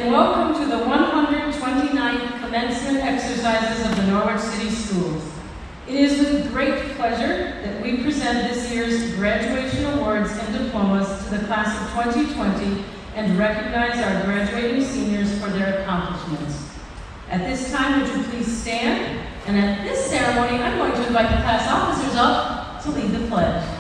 and welcome to the 129th commencement exercises of the Norwich City Schools. It is with great pleasure that we present this year's graduation awards and diplomas to the class of 2020 and recognize our graduating seniors for their accomplishments. At this time, would you please stand? And at this ceremony, I'm going to invite the class officers up to lead the pledge.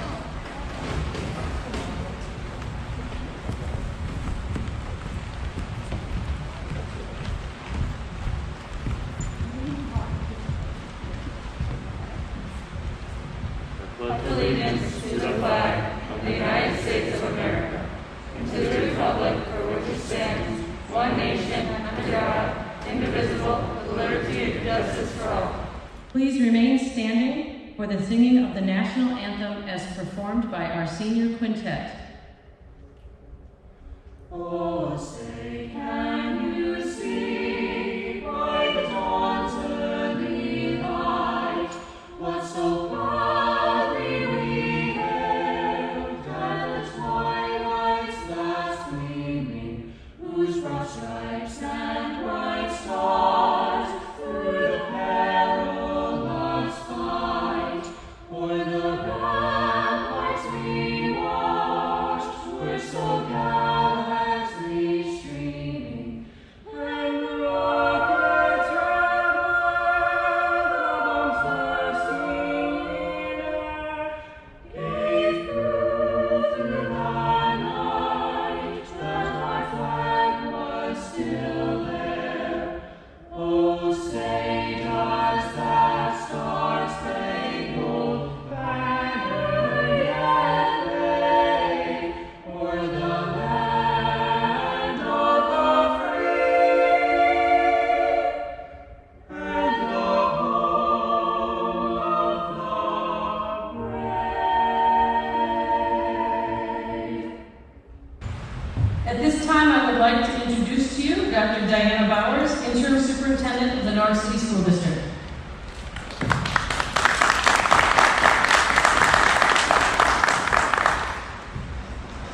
Allegiance to the flag of the United States of America and to the republic for which it stands, one nation, under God, indivisible, with liberty and justice for all. Please remain standing for the singing of the national anthem as performed by our senior quintet. Oh, say, can you see by the dawn's early light what so proudly we hailed at the twilight's last gleaming, whose broad stripes and bright stars through the perilous fight o'er the ramparts we watched were so gallantly streaming, and the rockets rattled thirsting air, gave proof through the night that our flag was still there. Oh, say does that star-spangled banner yet wave o'er the land of the free and the home of the brave? At this time, I would like to introduce to you Dr. Diana Bowers, Interim Superintendent of the Norwich City School District.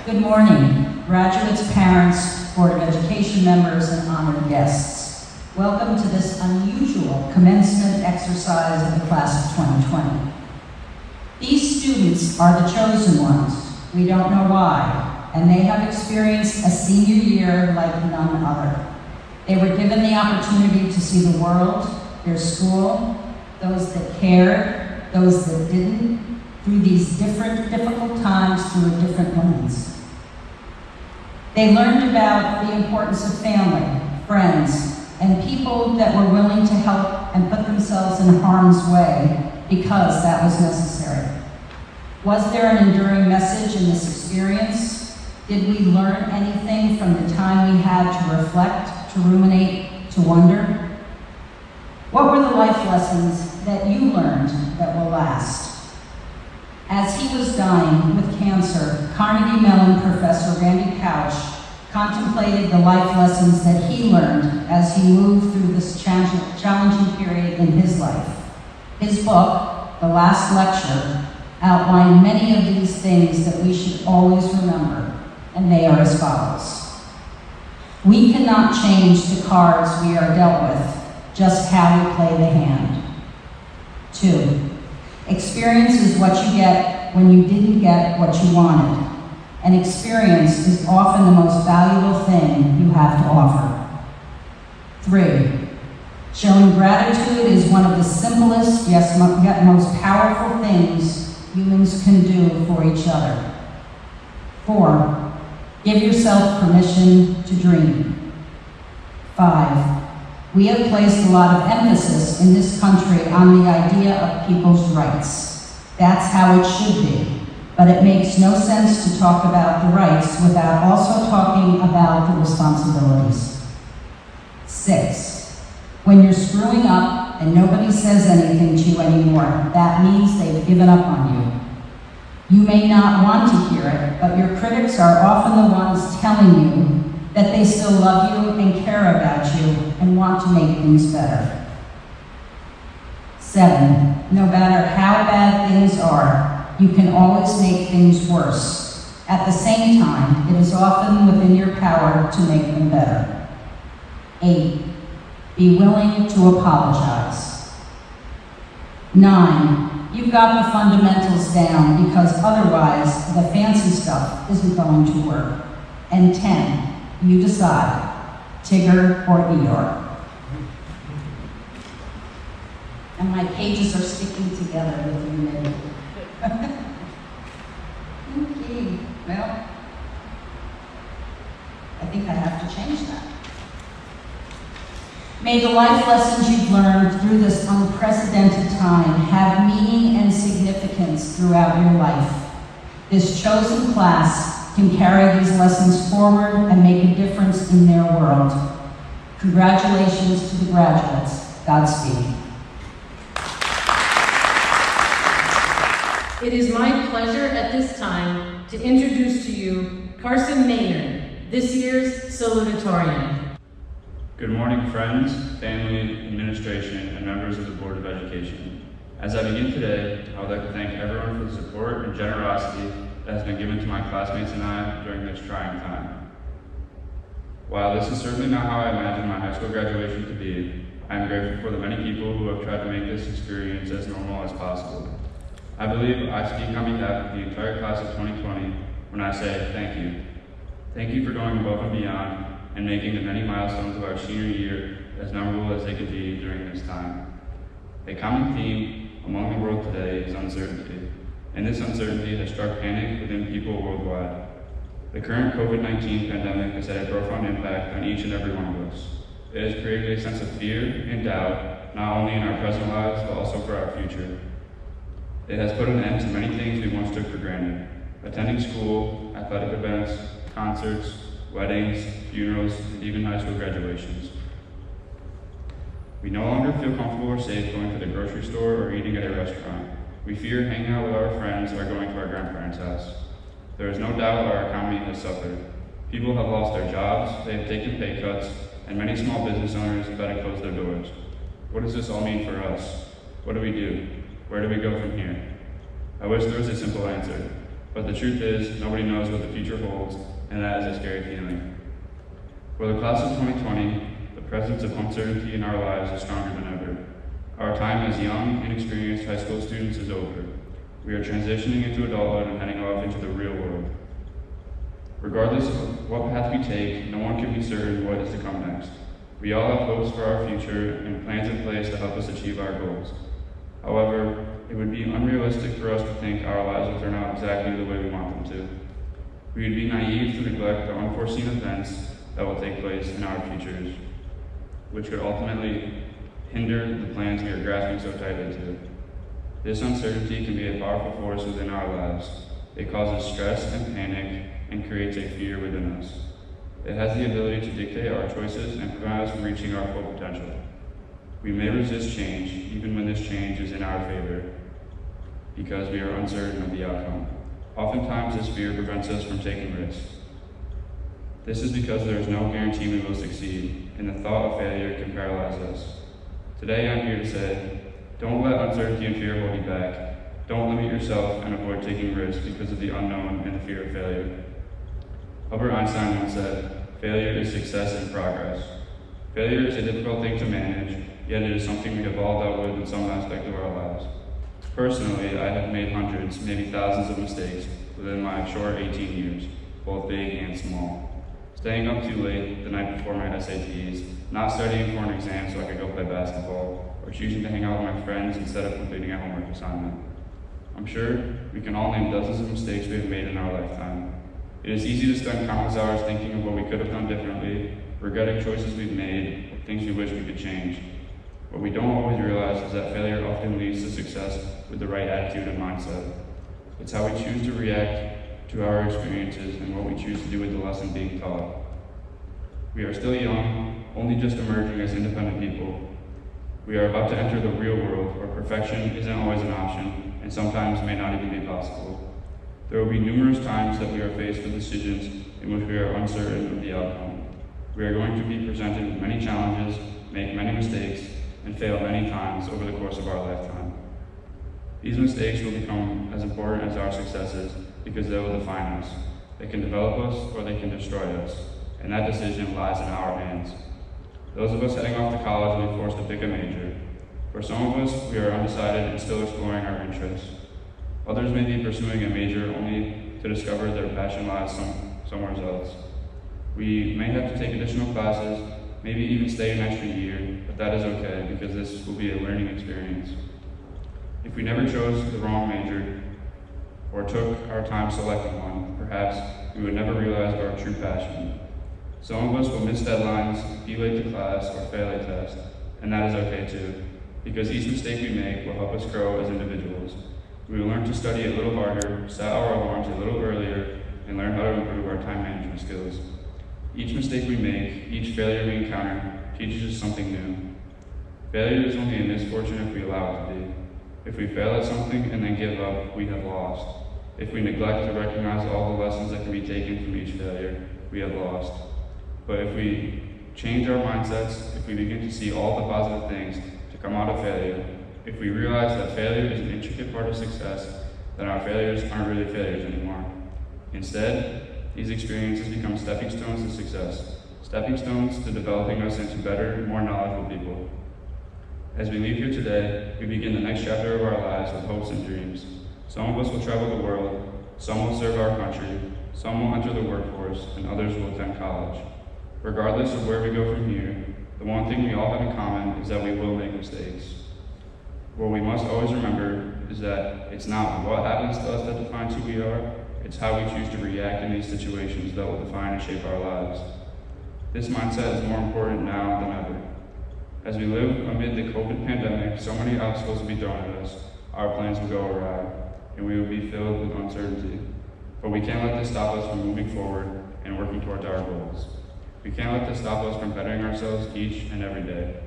Good morning, graduates, parents, Board of Education members, and honored guests. Welcome to this unusual commencement exercise of the class of 2020. These students are the chosen ones. We don't know why, and they have experienced a senior year like none other. They were given the opportunity to see the world, their school, those that cared, those that didn't, through these difficult times through a different lens. They learned about the importance of family, friends, and people that were willing to help and put themselves in harm's way because that was necessary. Was there an enduring message in this experience? Did we learn anything from the time we had to reflect, to ruminate, to wonder? What were the life lessons that you learned that will last? As he was dying with cancer, Carnegie Mellon professor Randy Couch contemplated the life lessons that he learned as he moved through this challenging period in his life. His book, The Last Lecture, outlined many of these things that we should always remember, and they are as follows. We cannot change the cards we are dealt with, just how we play the hand. 2, experience is what you get when you didn't get what you wanted. And experience is often the most valuable thing you have to offer. 3, showing gratitude is one of the simplest yet most powerful things humans can do for each other. 4, give yourself permission to dream. 5, we have placed a lot of emphasis in this country on the idea of people's rights. That's how it should be. But it makes no sense to talk about the rights without also talking about the responsibilities. 6, when you're screwing up and nobody says anything to you anymore, that means they've given up on you. You may not want to hear it, but your critics are often the ones telling you that they still love you and care about you and want to make things better. 7, no matter how bad things are, you can always make things worse. At the same time, it is often within your power to make them better. 8, be willing to apologize. 9, you've got the fundamentals down because otherwise the fancy stuff isn't going to work. And 10, you decide, Tigger or Eeyore. And my pages are sticking together with humidity. Okay, well, I think I have to change that. May the life lessons you've learned through this unprecedented time have meaning and significance throughout your life. This chosen class can carry these lessons forward and make a difference in their world. Congratulations to the graduates. Godspeed. It is my pleasure at this time to introduce to you Carson Maynard, this year's salutatorian. Good morning, friends, family, administration, and members of the Board of Education. As I begin today, I would like to thank everyone for the support and generosity that has been given to my classmates and I during this trying time. While this is certainly not how I imagined my high school graduation to be, I am grateful for the many people who have tried to make this experience as normal as possible. I believe I speak on behalf of the entire class of 2020 when I say thank you. Thank you for going above and beyond and making the many milestones of our senior year as memorable as they could be during this time. A common theme among the world today is uncertainty, and this uncertainty has struck panic within people worldwide. The current COVID-19 pandemic has had a profound impact on each and every one of us. It has created a sense of fear and doubt, not only in our present lives, but also for our future. It has put an end to many things we once took for granted: attending school, athletic events, concerts, weddings, funerals, and even high school graduations. We no longer feel comfortable or safe going to the grocery store or eating at a restaurant. We fear hanging out with our friends or going to our grandparents' house. There is no doubt our economy has suffered. People have lost their jobs, they have taken pay cuts, and many small business owners have had to close their doors. What does this all mean for us? What do we do? Where do we go from here? I wish there was a simple answer, but the truth is nobody knows what the future holds, and that is a scary feeling. For the class of 2020, the presence of uncertainty in our lives is stronger than ever. Our time as young, inexperienced high school students is over. We are transitioning into adulthood and heading off into the real world. Regardless of what path we take, no one can be certain what is to come next. We all have hopes for our future and plans in place to help us achieve our goals. However, it would be unrealistic for us to think our lives will turn out exactly the way we want them to. We would be naive to neglect the unforeseen events that will take place in our futures, which could ultimately hinder the plans we are grasping so tightly to. This uncertainty can be a powerful force within our lives. It causes stress and panic and creates a fear within us. It has the ability to dictate our choices and prevent us from reaching our full potential. We may resist change, even when this change is in our favor, because we are uncertain of the outcome. Oftentimes, this fear prevents us from taking risks. This is because there is no guarantee we will succeed, and the thought of failure can paralyze us. Today, I'm here to say, don't let uncertainty and fear hold you back. Don't limit yourself and avoid taking risks because of the unknown and the fear of failure. Albert Einstein once said, failure is success in progress. Failure is a difficult thing to manage, yet it is something we have all dealt with in some aspect of our lives. Personally, I have made hundreds, maybe thousands of mistakes within my short 18 years, both big and small. Staying up too late the night before my SATs, not studying for an exam so I could go play basketball, or choosing to hang out with my friends instead of completing a homework assignment. I'm sure we can all name dozens of mistakes we have made in our lifetime. It is easy to spend countless hours thinking of what we could have done differently, regretting choices we've made, or things we wish we could change. What we don't always realize is that failure often leads to success with the right attitude and mindset. It's how we choose to react to our experiences and what we choose to do with the lesson being taught. We are still young, only just emerging as independent people. We are about to enter the real world where perfection isn't always an option and sometimes may not even be possible. There will be numerous times that we are faced with decisions in which we are uncertain of the outcome. We are going to be presented with many challenges, make many mistakes, and fail many times over the course of our lifetime. These mistakes will become as important as our successes because they will define us. They can develop us or they can destroy us, and that decision lies in our hands. Those of us heading off to college will be forced to pick a major. For some of us, we are undecided and still exploring our interests. Others may be pursuing a major only to discover their passion lies somewhere else. We may have to take additional classes, maybe even stay an extra year, but that is okay because this will be a learning experience. If we never chose the wrong major or took our time selecting one, perhaps we would never realize our true passion. Some of us will miss deadlines, be late to class, or fail a test, and that is okay too, because each mistake we make will help us grow as individuals. We will learn to study a little harder, set our alarms a little earlier, and learn how to improve our time management skills. Each mistake we make, each failure we encounter, teaches us something new. Failure is only a misfortune if we allow it to be. If we fail at something and then give up, we have lost. If we neglect to recognize all the lessons that can be taken from each failure, we have lost. But if we change our mindsets, if we begin to see all the positive things to come out of failure, if we realize that failure is an intricate part of success, then our failures aren't really failures anymore. Instead, these experiences become stepping stones to success, stepping stones to developing us into better, more knowledgeable people. As we leave here today, we begin the next chapter of our lives with hopes and dreams. Some of us will travel the world, some will serve our country, some will enter the workforce, and others will attend college. Regardless of where we go from here, the one thing we all have in common is that we will make mistakes. What we must always remember is that it's not what happens to us that defines who we are, it's how we choose to react in these situations that will define and shape our lives. This mindset is more important now than ever. As we live amid the COVID pandemic, so many obstacles will be thrown at us, our plans will go awry, and we will be filled with uncertainty. But we can't let this stop us from moving forward and working towards our goals. We can't let this stop us from bettering ourselves each and every day.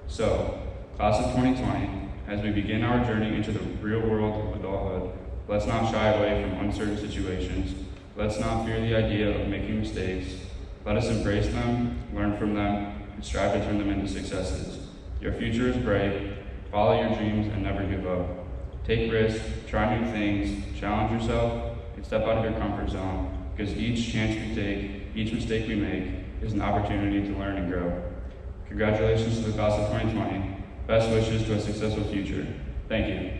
So, class of 2020, as we begin our journey into the real world of adulthood, let's not shy away from uncertain situations. Let's not fear the idea of making mistakes. Let us embrace them, learn from them, and strive to turn them into successes. Your future is bright. Follow your dreams and never give up. Take risks, try new things, challenge yourself, and step out of your comfort zone, because each chance we take, each mistake we make, is an opportunity to learn and grow. Congratulations to the class of 2020. Best wishes to a successful future. Thank you.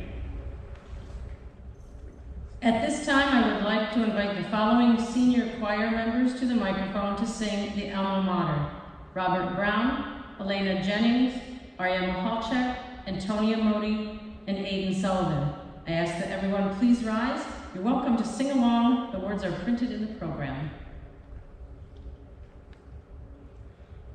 At this time, I would like to invite the following senior choir members to the microphone to sing the alma mater: Robert Brown, Elena Jennings, Ariana Halchek, Antonia Modi, and Aiden Sullivan. I ask that everyone please rise. You're welcome to sing along. The words are printed in the program.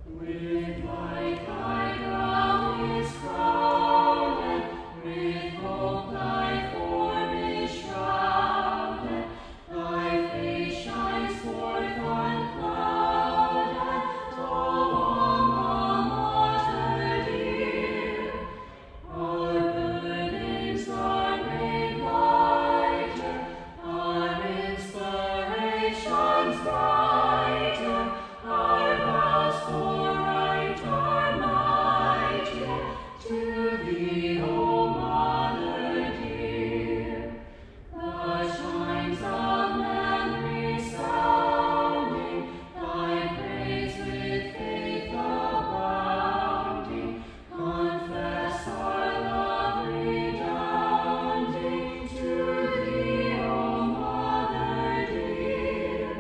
With light thy brow is crowded, with hope thy form is shrouded, thy face shines forth unclouded, O alma mater dear. Our burdens are made lighter, our inspirations brighter, our vows for right are mightier, to thee, O Mother dear. The chimes of memory sounding, thy praise with faith abounding, confess our love redounding, to thee, O Mother dear.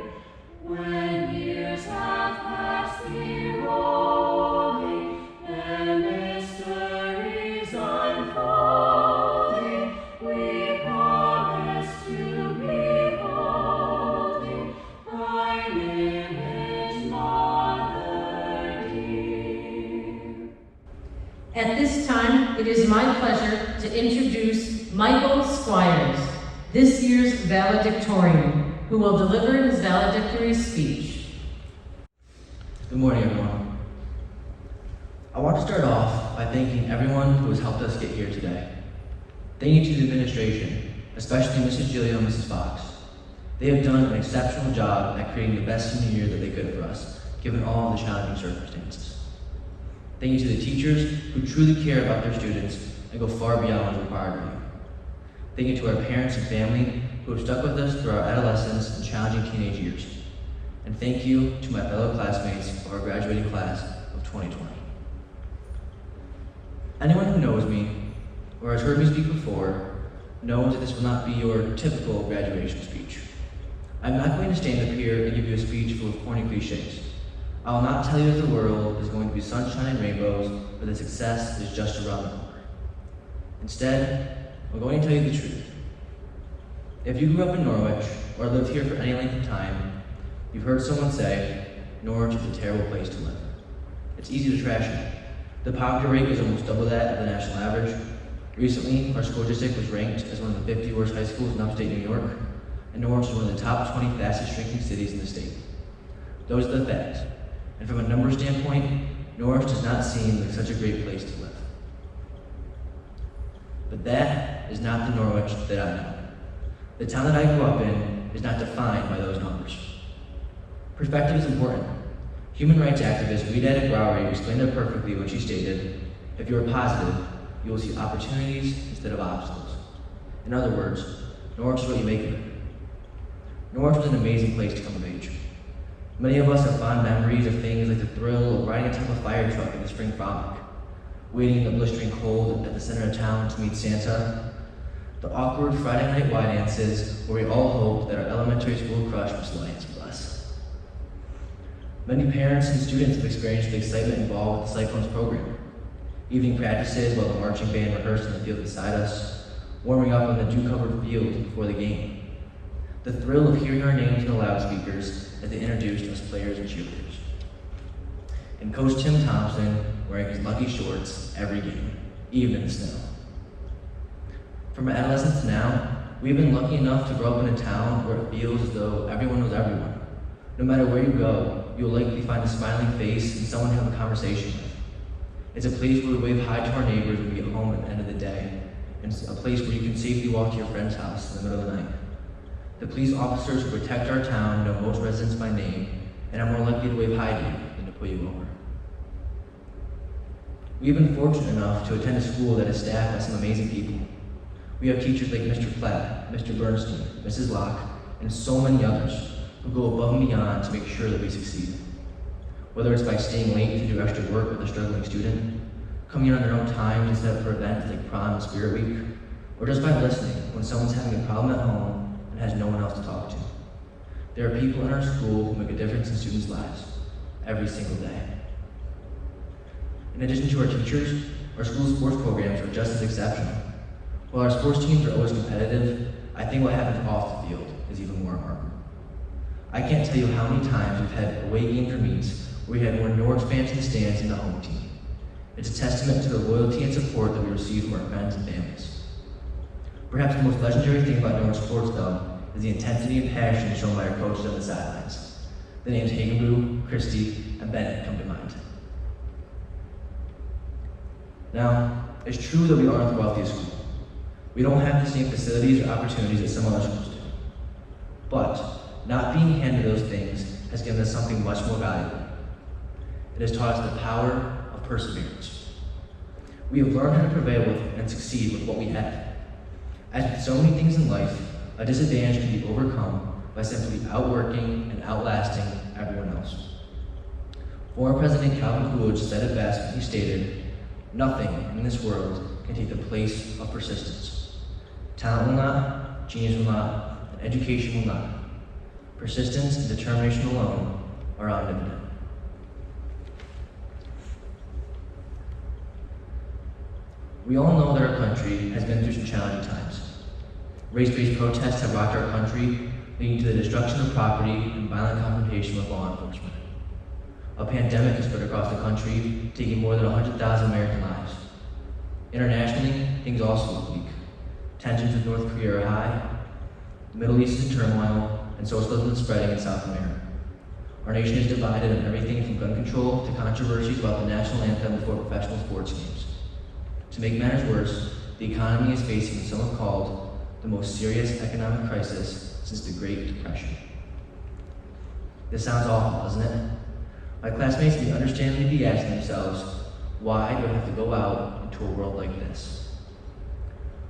When years have passed thee rolling, their mysteries unfolding, we promise to beholding thine image, Mother dear. At this time, it is my pleasure to introduce Michael Squires, this year's valedictorian, who will deliver his valedictory speech. Good morning, everyone. I want to start off by thanking everyone who has helped us get here today. Thank you to the administration, especially Mrs. Gilio and Mrs. Fox. They have done an exceptional job at creating the best senior year that they could for us, given all of the challenging circumstances. Thank you to the teachers who truly care about their students and go far beyond what is required of you. Thank you to our parents and family who have stuck with us through our adolescence and challenging teenage years. And thank you to my fellow classmates of our graduating class of 2020. Anyone who knows me, or has heard me speak before, knows that this will not be your typical graduation speech. I'm not going to stand up here and give you a speech full of corny cliches. I will not tell you that the world is going to be sunshine and rainbows, or that success is just around the corner. Instead, I'm going to tell you the truth. If you grew up in Norwich, or lived here for any length of time, you've heard someone say, Norwich is a terrible place to live. It's easy to trash it. The poverty rate is almost double that of the national average. Recently, our school district was ranked as one of the 50 worst high schools in upstate New York, and Norwich is one of the top 20 fastest shrinking cities in the state. Those are the facts. And from a numbers standpoint, Norwich does not seem like such a great place to live. But that is not the Norwich that I know. The town that I grew up in is not defined by those numbers. Perspective is important. Human rights activist Rhett Genung explained it perfectly when she stated, if you are positive, you will see opportunities instead of obstacles. In other words, Norwich is what you make of it. Norwich was an amazing place to come of age. Many of us have fond memories of things like the thrill of riding atop a fire truck in the spring frolic, waiting in the blistering cold at the center of town to meet Santa, the awkward Friday night Y dances where we all hoped that our elementary school crush would still answer us. Many parents and students have experienced the excitement involved with the Cyclones program. Evening practices while the marching band rehearsed in the field beside us, warming up on the dew-covered field before the game. The thrill of hearing our names in the loudspeakers as they introduced us players and cheerleaders. And Coach Tim Thompson wearing his lucky shorts every game, even in the snow. From our adolescence to now, we've been lucky enough to grow up in a town where it feels as though everyone knows everyone. No matter where you go, you'll likely find a smiling face and someone to have a conversation with. It's a place where we wave hi to our neighbors when we get home at the end of the day, and it's a place where you can safely walk to your friend's house in the middle of the night. The police officers who protect our town know most residents by name, and are more likely to wave hi to you than to pull you over. We've been fortunate enough to attend a school that is staffed by some amazing people. We have teachers like Mr. Platt, Mr. Bernstein, Mrs. Locke, and so many others who go above and beyond to make sure that we succeed. Whether it's by staying late to do extra work with a struggling student, coming in on their own time to set up for events like prom and spirit week, or just by listening when someone's having a problem at home and has no one else to talk to. There are people in our school who make a difference in students' lives every single day. In addition to our teachers, our school sports programs are just as exceptional. While our sports teams are always competitive, I think what happens off the field is even more remarkable. I can't tell you how many times we've had away games or meets where we had more Norwich fans in the stands than the home team. It's a testament to the loyalty and support that we receive from our friends and families. Perhaps the most legendary thing about Norwich sports, though, is the intensity and passion shown by our coaches on the sidelines. The names Hagenboo, Christie, and Bennett come to mind. Now, it's true that we aren't the wealthiest school. We don't have the same facilities or opportunities that some other schools do. But not being handed those things has given us something much more valuable. It has taught us the power of perseverance. We have learned how to prevail with and succeed with what we have. As with so many things in life, a disadvantage can be overcome by simply outworking and outlasting everyone else. Former President Calvin Coolidge said it best when he stated, "Nothing in this world can take the place of persistence. Talent will not, genius will not, and education will not. Persistence and determination alone are omnipotent." We all know that our country has been through some challenging times. Race-based protests have rocked our country, leading to the destruction of property and violent confrontation with law enforcement. A pandemic has spread across the country, taking more than 100,000 American lives. Internationally, things also look bleak. Tensions with North Korea are high, the Middle East is in turmoil, and socialism is spreading in South America. Our nation is divided on everything from gun control to controversies about the national anthem before professional sports games. To make matters worse, the economy is facing what some have called the most serious economic crisis since the Great Depression. This sounds awful, doesn't it? My classmates may understandably be asking themselves, why do I have to go out into a world like this?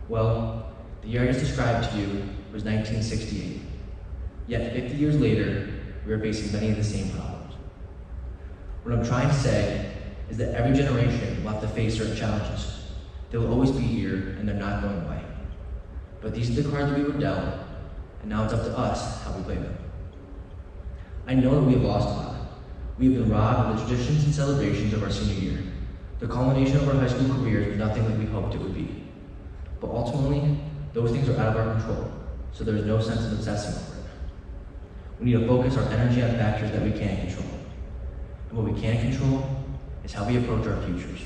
Well, the year I just described to you was 1968. Yet 50 years later, we are facing many of the same problems. What I'm trying to say is that every generation will have to face certain challenges. They will always be here, and they're not going away. But these are the cards we were dealt, and now it's up to us how we play them. I know that we have lost a lot. We have been robbed of the traditions and celebrations of our senior year. The culmination of our high school careers was nothing like we hoped it would be. But ultimately, those things are out of our control, so there is no sense of obsessing over it. We need to focus our energy on factors that we can control. And what we can't control is how we approach our futures.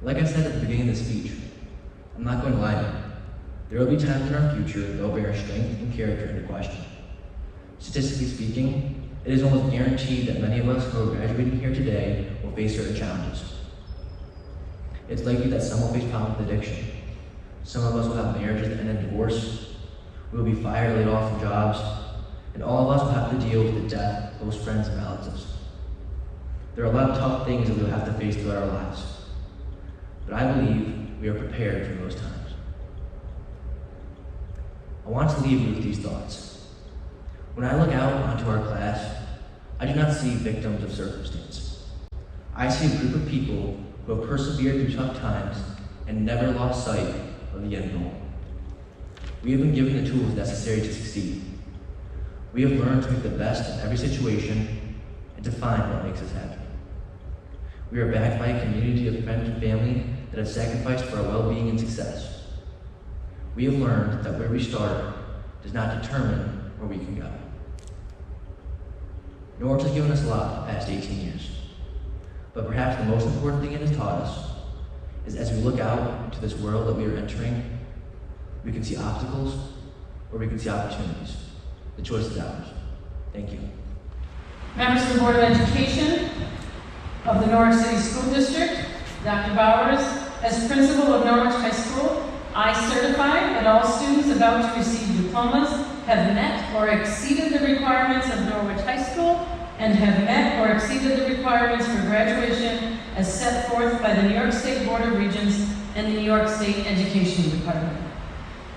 Like I said at the beginning of the speech, I'm not going to lie to you. There will be times in our future that will bring our strength and character into question. Statistically speaking, it is almost guaranteed that many of us who are graduating here today will face certain challenges. It's likely that some will face problems with addiction. Some of us will have marriages that end in divorce. We will be fired, laid off from jobs, and all of us will have to deal with the death of close friends and relatives. There are a lot of tough things that we will have to face throughout our lives. But I believe we are prepared for those times. I want to leave you with these thoughts. When I look out onto our class, I do not see victims of circumstance. I see a group of people who have persevered through tough times and never lost sight of the end goal. We have been given the tools necessary to succeed. We have learned to make the best of every situation and to find what makes us happy. We are backed by a community of friends and family that have sacrificed for our well-being and success. We have learned that where we start does not determine where we can go. Norwich has given us a lot the past 18 years. But perhaps the most important thing it has taught us is as we look out into this world that we are entering, we can see obstacles or we can see opportunities. The choice is ours. Thank you. Members of the Board of Education of the Norwich City School District, Dr. Bowers, as principal of Norwich High School, I certify that all students about to receive diplomas have met or exceeded the requirements of Norwich High School and have met or exceeded the requirements for graduation as set forth by the New York State Board of Regents and the New York State Education Department.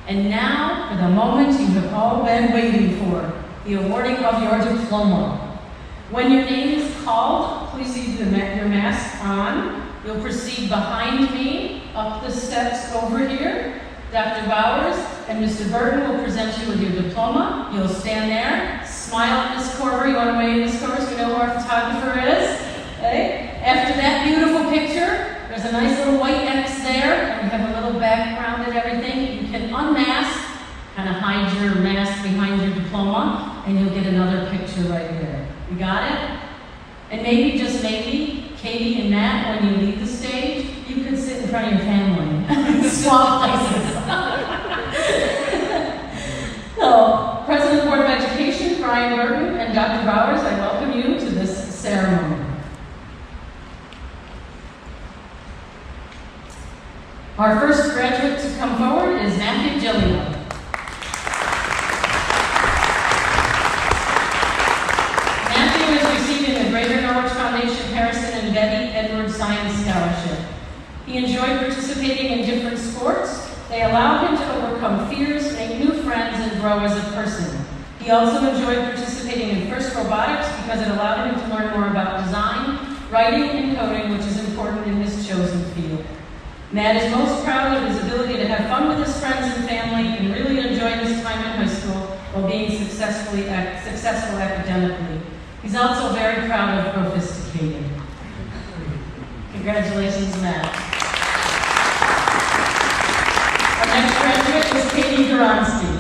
And now, for the moment you have all been waiting for, the awarding of your diploma. When your name is called, please leave your mask on. You'll proceed behind me, up the steps over here. Dr. Bowers and Mr. Burton will present you with your diploma. You'll stand there, smile at Ms. Corver. You want to wave, Ms. Corver, so we know who our photographer is. Okay? After that beautiful picture, there's a nice little white X there, and we have a little background and everything. You can unmask, kind of hide your mask behind your diploma, and you'll get another picture right there. You got it? And maybe, just maybe, Katie and Matt, when you leave the stage, you could sit in front of your family. Swap places. So, President of the Board of Education, Brian Burton, and Dr. Bowers, I welcome you to this ceremony. Our first graduate to come forward is Matthew Gilliam. Matthew is receiving the Greater Norwich Foundation Harrison and Betty Edwards Science Scholarship. He enjoyed participating in different sports. They allowed him to overcome fears, make new friends, and grow as a person. He also enjoyed participating in FIRST Robotics because it allowed him to learn more about design, writing, and coding, which is important in his chosen field. Matt is most proud of his ability to have fun with his friends and family and really enjoy his time in high school while being successful academically. He's also very proud of Sophisticated. Congratulations, Matt. Our next graduate is Katie Duronsky.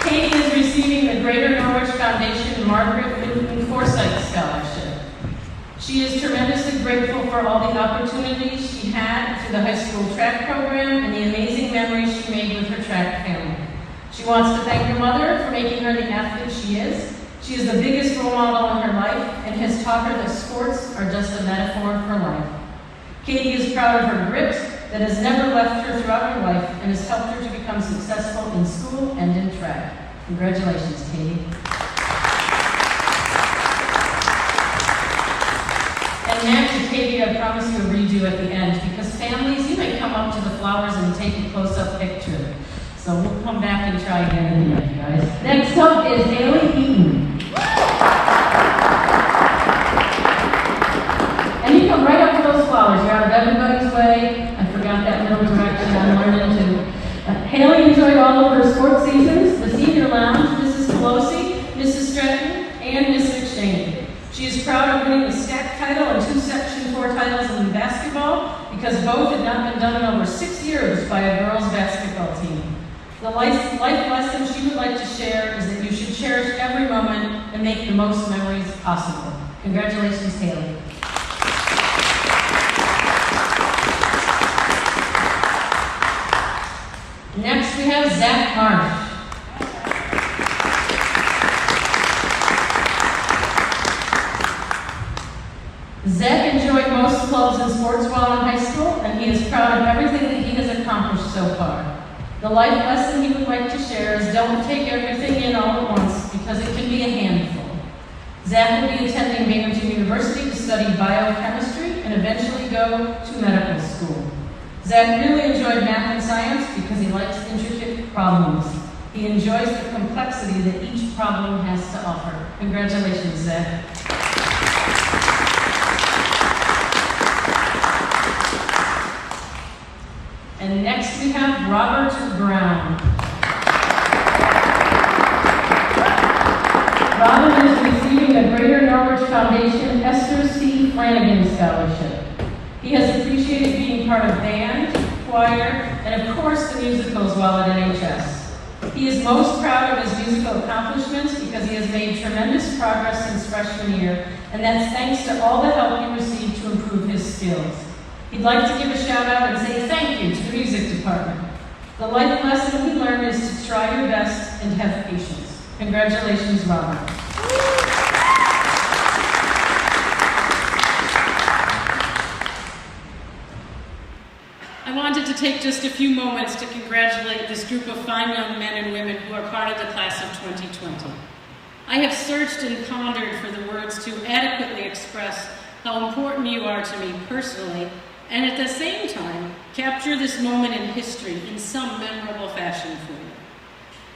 Katie is receiving the Greater Norwich Foundation Margaret Newton Forsyth Scholarship. She is tremendously grateful for all the opportunities she had through the high school track program and the amazing memories she made with her track family. She wants to thank her mother for making her the athlete she is. She is the biggest role model in her life and has taught her that sports are just a metaphor for life. Katie is proud of her grit that has never left her throughout her life and has helped her to become successful in school and in track. Congratulations, Katie. And now, Katie, I promise you a redo at the end, because families, you may come up to the flowers and take a close-up picture. So we'll come back and try again in the end, guys. Next up is Haley Eaton. And you come right up to those flowers. You're out of everybody's way. I forgot that middle direction. I'm learning to. Haley enjoyed all of her sports seasons, the senior lounge, Mrs. Pelosi, Mrs. Stratton, and Miss McShane. She is proud of winning the STAC title and 2 Section 4 titles in basketball because both had not been done in over 6 years by a girls' basketball team. The life lesson she would like to share is that you should cherish every moment and make the most memories possible. Congratulations, Haley. Next, we have Zach Marsh. Zach enjoyed most clubs and sports while in high school, and he is proud of everything that he has accomplished so far. The life lesson he would like to share is don't take everything in all at once because it can be a handful. Zach will be attending Binghamton University to study biochemistry and eventually go to medical school. Zach really enjoyed math and science because he likes intricate problems. He enjoys the complexity that each problem has to offer. Congratulations, Zach. And next we have Robert Brown. Robin is receiving a Greater Norwich Foundation Esther C. Flanagan Scholarship. He has appreciated being part of band, choir, and of course the musicals while at NHS. He is most proud of his musical accomplishments because he has made tremendous progress since freshman year, and that's thanks to all the help he received to improve his skills. He'd like to give a shout out and say thank you to the music department. The life lesson he learned is to try your best and have patience. Congratulations, Robert. I wanted to take just a few moments to congratulate this group of fine young men and women who are part of the class of 2020. I have searched and pondered for the words to adequately express how important you are to me personally, and at the same time, capture this moment in history in some memorable fashion for you.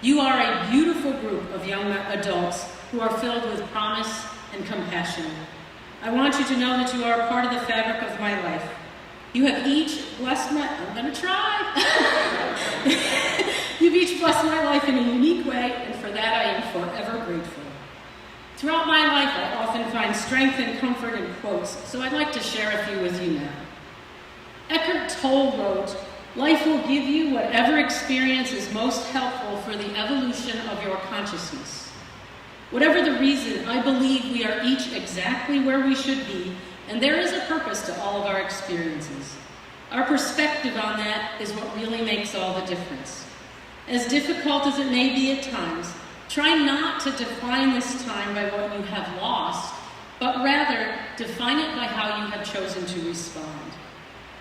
You are a beautiful group of young adults who are filled with promise and compassion. I want you to know that you are a part of the fabric of my life. You have each blessed my, I'm gonna try. You've each blessed my life in a unique way, and for that I am forever grateful. Throughout my life, I often find strength and comfort in quotes, so I'd like to share a few with you now. Eckhart Tolle wrote, "Life will give you whatever experience is most helpful for the evolution of your consciousness." Whatever the reason, I believe we are each exactly where we should be, and there is a purpose to all of our experiences. Our perspective on that is what really makes all the difference. As difficult as it may be at times, try not to define this time by what you have lost, but rather define it by how you have chosen to respond.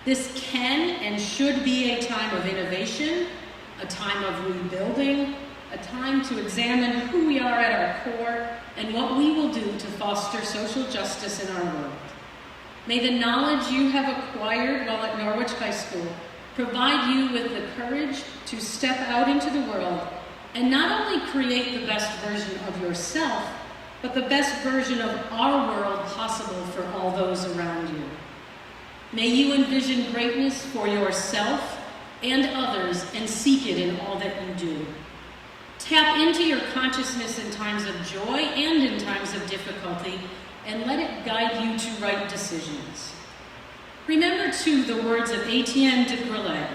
This can and should be a time of innovation, a time of rebuilding, a time to examine who we are at our core and what we will do to foster social justice in our world. May the knowledge you have acquired while at Norwich High School provide you with the courage to step out into the world and not only create the best version of yourself, but the best version of our world possible for all those around you. May you envision greatness for yourself and others and seek it in all that you do. Tap into your consciousness in times of joy and in times of difficulty, and let it guide you to right decisions. Remember, too, the words of Etienne de Grelais,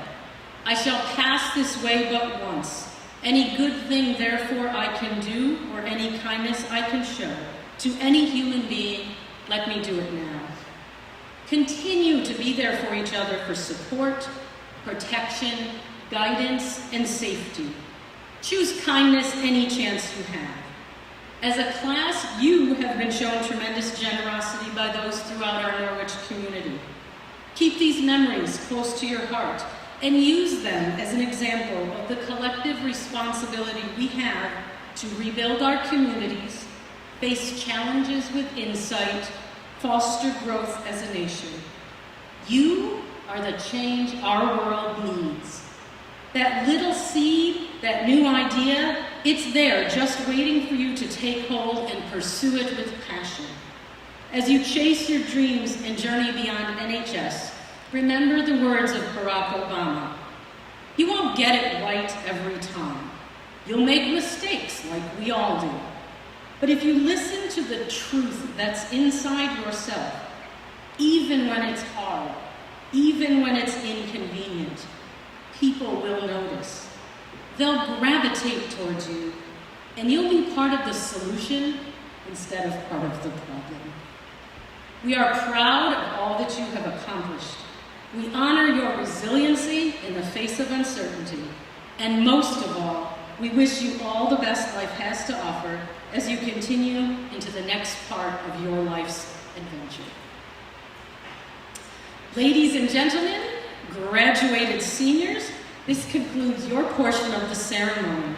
"I shall pass this way but once. Any good thing, therefore, I can do, or any kindness I can show to any human being, let me do it now." Continue to be there for each other for support, protection, guidance, and safety. Choose kindness any chance you have. As a class, you have been shown tremendous generosity by those throughout our Norwich community. Keep these memories close to your heart and use them as an example of the collective responsibility we have to rebuild our communities, face challenges with insight, foster growth as a nation. You are the change our world needs. That little seed, that new idea, it's there just waiting for you to take hold and pursue it with passion. As you chase your dreams and journey beyond NHS, remember the words of Barack Obama. You won't get it right every time. You'll make mistakes like we all do. But if you listen to the truth that's inside yourself, even when it's hard, even when it's inconvenient, people will notice. They'll gravitate towards you, and you'll be part of the solution instead of part of the problem. We are proud of all that you have accomplished. We honor your resiliency in the face of uncertainty. And most of all, we wish you all the best life has to offer as you continue into the next part of your life's adventure. Ladies and gentlemen, graduated seniors, this concludes your portion of the ceremony.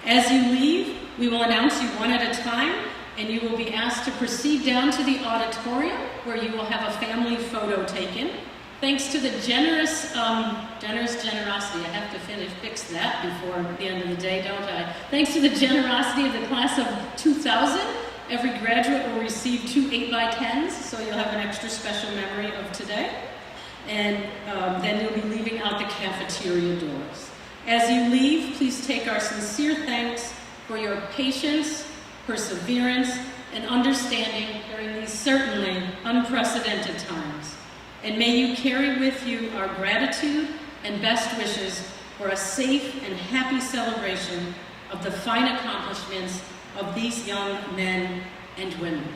As you leave, we will announce you one at a time, and you will be asked to proceed down to the auditorium where you will have a family photo taken. Thanks to the generosity, I have to fix that before the end of the day, don't I? Thanks to the generosity of the class of 2000, every graduate will receive 2 8x10s, so you'll have an extra special memory of today. And then you'll be leaving out the cafeteria doors. As you leave, please take our sincere thanks for your patience, perseverance, and understanding during these certainly unprecedented times. And may you carry with you our gratitude and best wishes for a safe and happy celebration of the fine accomplishments of these young men and women.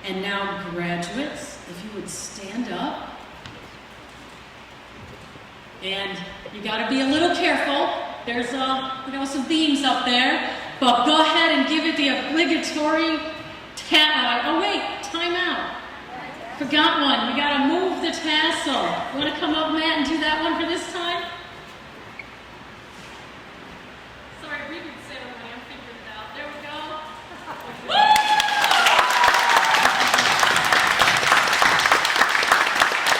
And now, graduates, if you would stand up. And you gotta be a little careful. There's some beams up there, but go ahead and give it the obligatory tap. Oh wait, time out. Forgot one. You gotta move the tassel. You wanna come up, Matt, and do that one for this time? Sorry, we did ceremony. I'm figuring it out. There we go. Woo!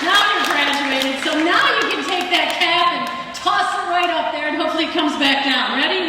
Now you're graduated, so now you can take that cap and toss it right up there, and hopefully it comes back down. Ready?